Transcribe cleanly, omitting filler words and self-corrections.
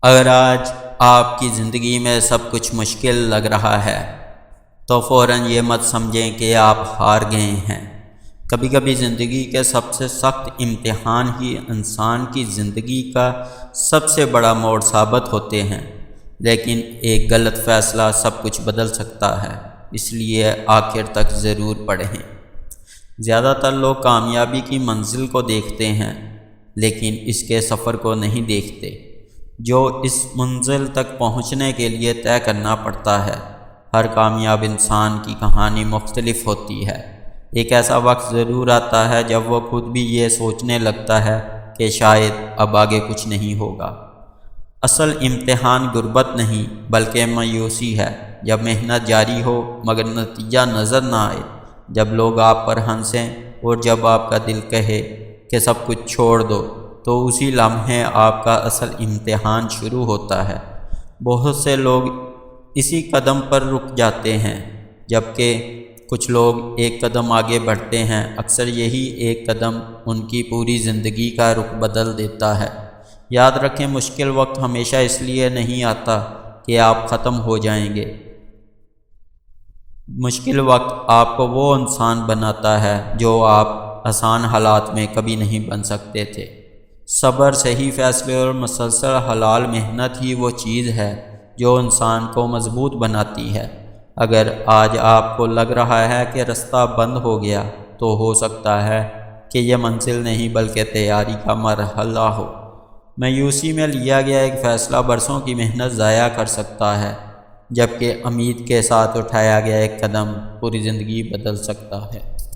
اگر آج آپ کی زندگی میں سب کچھ مشکل لگ رہا ہے تو فوراً یہ مت سمجھیں کہ آپ ہار گئے ہیں۔ کبھی کبھی زندگی کے سب سے سخت امتحان ہی انسان کی زندگی کا سب سے بڑا موڑ ثابت ہوتے ہیں، لیکن ایک غلط فیصلہ سب کچھ بدل سکتا ہے، اس لیے آخر تک ضرور پڑھیں۔ زیادہ تر لوگ کامیابی کی منزل کو دیکھتے ہیں، لیکن اس کے سفر کو نہیں دیکھتے جو اس منزل تک پہنچنے کے لیے طے کرنا پڑتا ہے۔ ہر کامیاب انسان کی کہانی مختلف ہوتی ہے۔ ایک ایسا وقت ضرور آتا ہے جب وہ خود بھی یہ سوچنے لگتا ہے کہ شاید اب آگے کچھ نہیں ہوگا۔ اصل امتحان غربت نہیں بلکہ مایوسی ہے، جب محنت جاری ہو مگر نتیجہ نظر نہ آئے، جب لوگ آپ پر ہنسیں اور جب آپ کا دل کہے کہ سب کچھ چھوڑ دو، تو اسی لمحے آپ کا اصل امتحان شروع ہوتا ہے۔ بہت سے لوگ اسی قدم پر رک جاتے ہیں، جبکہ کچھ لوگ ایک قدم آگے بڑھتے ہیں۔ اکثر یہی ایک قدم ان کی پوری زندگی کا رخ بدل دیتا ہے۔ یاد رکھیں، مشکل وقت ہمیشہ اس لیے نہیں آتا کہ آپ ختم ہو جائیں گے۔ مشکل وقت آپ کو وہ انسان بناتا ہے جو آپ آسان حالات میں کبھی نہیں بن سکتے تھے۔ صبر، صحیح فیصلے اور مسلسل حلال محنت ہی وہ چیز ہے جو انسان کو مضبوط بناتی ہے۔ اگر آج آپ کو لگ رہا ہے کہ رستہ بند ہو گیا، تو ہو سکتا ہے کہ یہ منزل نہیں بلکہ تیاری کا مرحلہ ہو۔ مایوسی میں لیا گیا ایک فیصلہ برسوں کی محنت ضائع کر سکتا ہے، جبکہ امید کے ساتھ اٹھایا گیا ایک قدم پوری زندگی بدل سکتا ہے۔